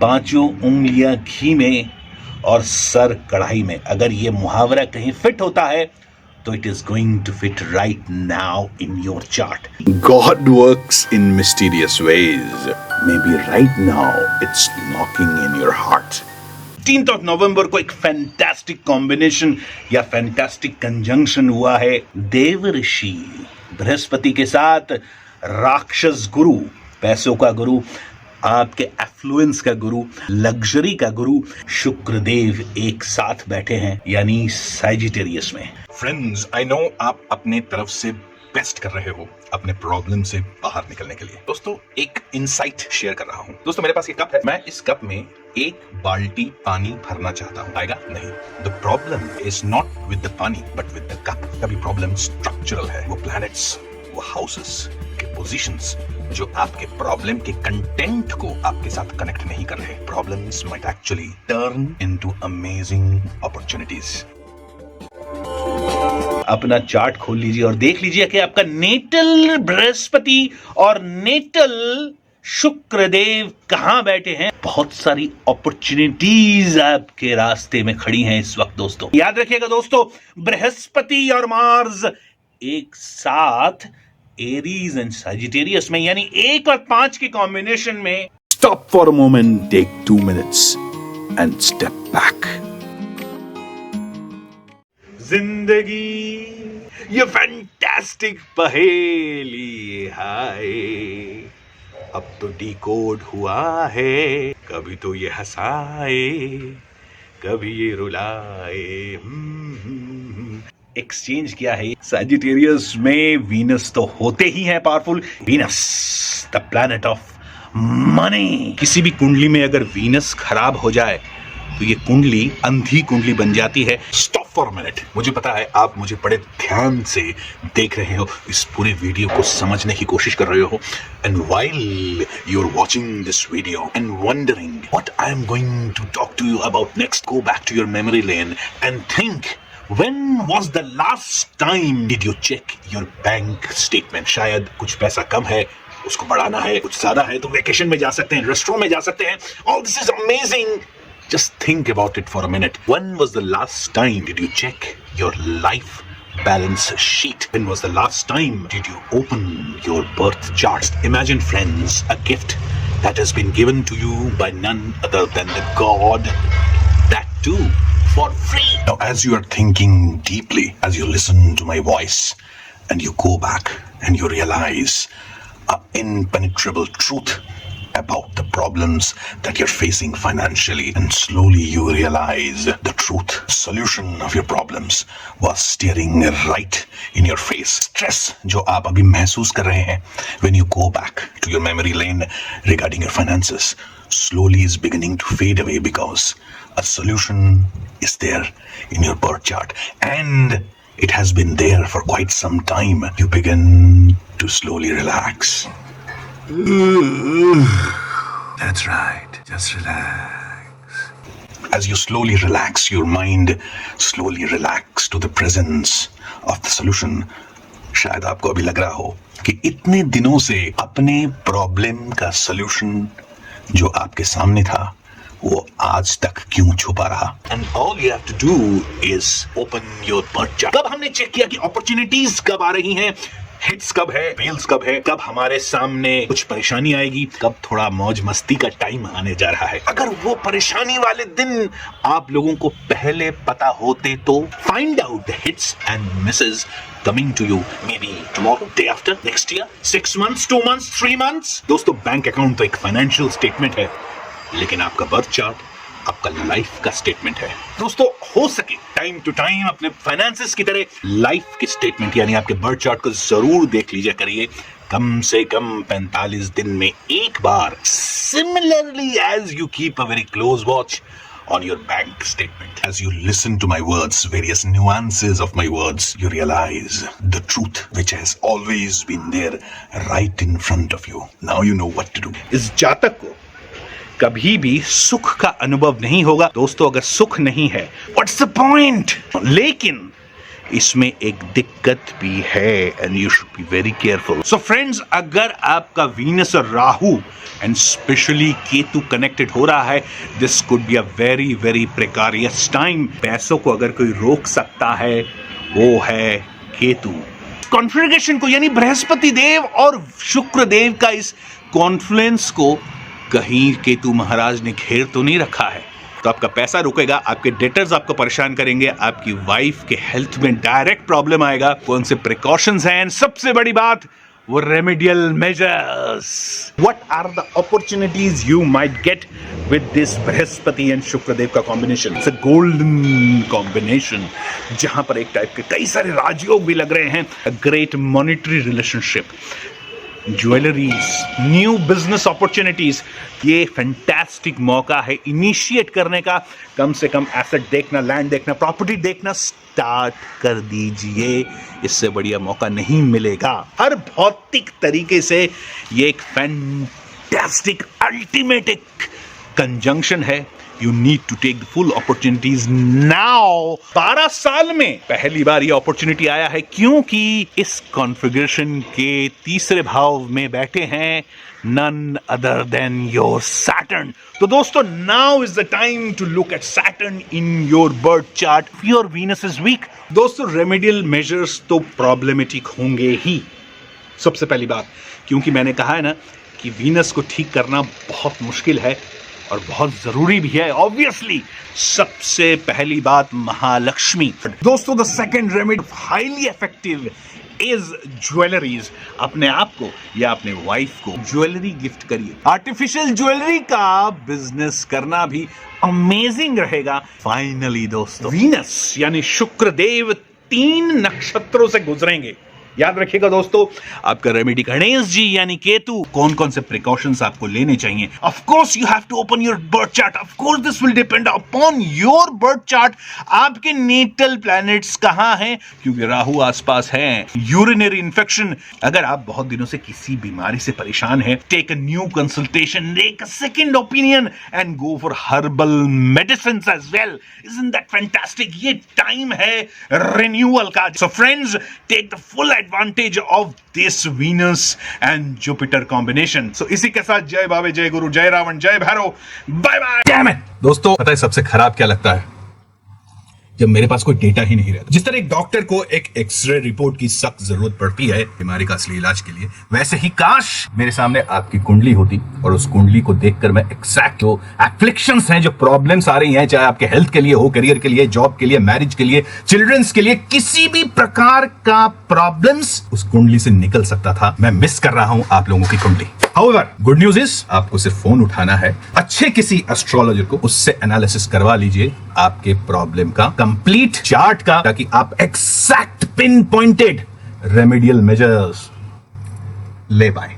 पांचों उंगलियां घी में और सर कढ़ाई में। अगर ये मुहावरा कहीं फिट होता है तो it is going to fit right now in your chart. God works in mysterious ways. Maybe right now it's knocking in your heart. 15th of November को एक फैंटास्टिक कॉम्बिनेशन या फैंटास्टिक कंजंक्शन हुआ है देवऋषि बृहस्पति के साथ राक्षस गुरु, पैसों का गुरु, आपके एफ्लुएंस का गुरु, लग्जरी का गुरु शुक्रदेव एक साथ बैठे हैं, यानी सैजिटेरियस में। फ्रेंड्स, आई नो आप अपने तरफ से बेस्ट कर रहे हो अपने प्रॉब्लम से बाहर निकलने के लिए। दोस्तों, एक इनसाइट शेयर कर रहा हूं। दोस्तों, मेरे पास ये कप है, मैं इस कप में एक बाल्टी पानी भरना चाहता हूं, आएगा नहीं। The problem is not with the पानी बट विद द कप। कभी प्रॉब्लम स्ट्रक्चरल है, वो प्लैनेट्स, वो हाउसेस के पोजीशंस जो आपके प्रॉब्लम के कंटेंट को आपके साथ कनेक्ट नहीं कर रहे। Problems might actually turn into amazing opportunities. अपना चार्ट खोल लीजिए और देख लीजिए कि आपका नेटल बृहस्पति और नेटल शुक्रदेव कहां बैठे हैं। बहुत सारी अपॉर्चुनिटीज आपके रास्ते में खड़ी हैं इस वक्त। दोस्तों याद रखिएगा दोस्तों, बृहस्पति और मार्स एक साथ एरीज एंड सैजिटेरियस में, यानी 1 और 5 के कॉम्बिनेशन में। Stop for a moment, take 2 minutes and step back. जिंदगी ये फैंटास्टिक पहेली हाय, अब तो डिकोड हुआ है। कभी तो ये हंसाए, कभी ये रुलाए। एक्सचेंज किया है सैजिटेरियस में। वीनस तो होते ही है powerful. Venus the planet of money. किसी भी कुंडली में अगर वीनस खराब हो जाए तो ये कुंडली अंधी कुंडली बन जाती है। Stop for a minute. मुझे पता है आप मुझे बड़े ध्यान से देख रहे हो, इस पूरे वीडियो को समझने की कोशिश कर रहे हो। And while you are watching this video and wondering what I am going to talk to you about next, go back to your memory lane and think, when was the last time did you check your bank statement? शायद कुछ पैसा कम है, उसको बढ़ाना है, कुछ ज्यादा है तो वेकेशन में जा सकते हैं, रेस्टोरेंट में जा सकते हैं। All this is amazing. Just think about it for a minute. When was the last time did you check your life balance sheet? When was the last time did you open your birth charts? Imagine, friends, a gift that has been given to you by none other than the God, that too for free. Now, as you are thinking deeply, as you listen to my voice, and you go back and you realize an impenetrable truth about the problems that you're facing financially, and slowly you realize the truth, solution of your problems was staring right in your face. Stress जो आप अभी महसूस कर रहे हैं, when you go back to your memory lane regarding your finances, slowly is beginning to fade away because a solution is there in your birth chart, and it has been there for quite some time. You begin to slowly relax. That's right, just relax. As you slowly relax, your mind slowly relax to the presence of the solution. शायद आपको अभी लग रहा हो कि इतने दिनों से अपने प्रॉब्लम का सॉल्यूशन जो आपके सामने था वो आज तक क्यों छुपा रहा। And all you have to do is open your birth chart. कब हमने चेक किया कि अपॉर्चुनिटीज कब आ रही हैं, हिट्स कब है, फेल्स कब है, कब हमारे सामने कुछ परेशानी आएगी, कब थोड़ा मौज मस्ती का टाइम आने जा रहा है। अगर वो परेशानी वाले दिन आप लोगों को पहले पता होते तो find out the hits and Mrs coming to you maybe tomorrow, day after, next year, 6 months, 2 months, 3 months. दोस्तों, बैंक अकाउंट तो एक फाइनेंशियल स्टेटमेंट है, लेकिन आपका बर्थ चार्ट आपका लाइफ का स्टेटमेंट है। दोस्तों, हो सके टाइम टू टाइम अपने फाइनेंसेस की तरह लाइफ की स्टेटमेंट यानी आपके बर्थ चार्ट को जरूर देख लीजिए करिए, कम से कम 45 दिन में एक बार। Similarly as you keep a very close watch on your bank statement. As you listen to my words, various nuances of my words, you realize the truth which has always been there right in front of you. Now you know what to do. इस जातक को कभी भी सुख का अनुभव नहीं होगा। दोस्तों, अगर सुख नहीं है, what's the point? लेकिन इसमें एक दिक्कत भी है and you should be very careful. So friends, अगर आपका वीनस और Rahu and specially Ketu connected हो रहा है, this could be a very very precarious time. पैसों को अगर कोई रोक सकता है वो है केतु। कॉन्फ्लिगेशन को यानी बृहस्पति देव और शुक्र देव का इस कॉन्फ्लुएंस को कहीं केतु महाराज ने घेर तो नहीं रखा है, तो आपका पैसा रुकेगा, आपके डेटर्स आपको परेशान करेंगे, आपकी वाइफ के हेल्थ में डायरेक्ट प्रॉब्लम आएगा। कौन से प्रिकॉशंस हैं, सबसे बड़ी बात वो remedial measures. What are the opportunities you might get with this Brihaspati and Shukradev का combination? It's a golden combination जहां पर एक टाइप के कई सारे राजयोग भी लग रहे हैं। A great monetary relationship, jewelleries, new business opportunities. ये फैंटास्टिक मौका है इनिशिएट करने का। कम से कम एसेट देखना, लैंड देखना, प्रॉपर्टी देखना स्टार्ट कर दीजिए, इससे बढ़िया मौका नहीं मिलेगा। हर भौतिक तरीके से ये एक फैंटास्टिक अल्टीमेट एक कंजंक्शन है। You need to take the full opportunities now। 12 साल में पहली बार ये अपॉर्चुनिटी आया है, क्योंकि इस कॉन्फ़िगरेशन के तीसरे भाव में बैठे हैं none other than your Saturn। तो दोस्तों, now is the time to look at Saturn in your birth chart। If your Venus is weak, दोस्तों रेमेडियल मेजर्स तो प्रॉब्लमेटिक होंगे ही। सबसे पहली बात, क्योंकि मैंने कहा है ना कि वीनस को ठीक करना बहुत मुश्किल है और बहुत जरूरी भी है। ऑब्वियसली सबसे पहली बात महालक्ष्मी। दोस्तों, the second remedy highly effective is jewelleries. अपने आप को या अपने वाइफ को ज्वेलरी गिफ्ट करिए। आर्टिफिशियल ज्वेलरी का बिजनेस करना भी अमेजिंग रहेगा। फाइनली दोस्तों, वीनस यानी शुक्रदेव 3 नक्षत्रों से गुजरेंगे। याद रखिएगा दोस्तों, आपका रेमेडी गणेश जी यानी केतु। कौन कौन से प्रिकॉशंस आपको लेने चाहिए? Of course you have to open your birth chart. Of course this will depend upon your birth chart. आपके नेटल प्लैनेट्स कहां हैं, क्योंकि राहु आसपास है। यूरिनरी इन्फेक्शन, अगर आप बहुत दिनों से किसी बीमारी से परेशान हैं, take a new consultation, take a second opinion and go for herbal medicines as well. Isn't that fantastic? ये टाइम है रिन्यूअल का। So friends, take the full advantage of this Venus and Jupiter combination। So इसी के साथ जय बाबे, जय गुरु, जय रावण, जय Bhairav, bye bye. Damn it! दोस्तों, पता है सबसे खराब क्या लगता है? जब मेरे पास कोई डेटा ही नहीं रहता। जिस तरह एक डॉक्टर को एक एक्सरे रिपोर्ट की सख्त जरूरत पड़ती है बीमारी का असली इलाज के लिए, वैसे ही काश मेरे सामने आपकी कुंडली होती और उस कुंडली को देखकर मैं एग्जैक्ट जो एफ्लिक्शंस हैं, जो प्रॉब्लम्स आ रही हैं, चाहे आपके हेल्थ के लिए हो, करियर के लिए, जॉब के लिए, मैरिज के लिए, चिल्ड्रंस के लिए, किसी भी प्रकार का प्रॉब्लम्स उस कुंडली से निकल सकता था। मैं मिस कर रहा हूं आप लोगों की कुंडली। However, गुड न्यूज इज आपको सिर्फ फोन उठाना है, अच्छे किसी एस्ट्रोलॉजर को, उससे एनालिसिस करवा लीजिए आपके प्रॉब्लम का, कंप्लीट चार्ट का, ताकि आप exact pin pointed remedial measures ले पाए।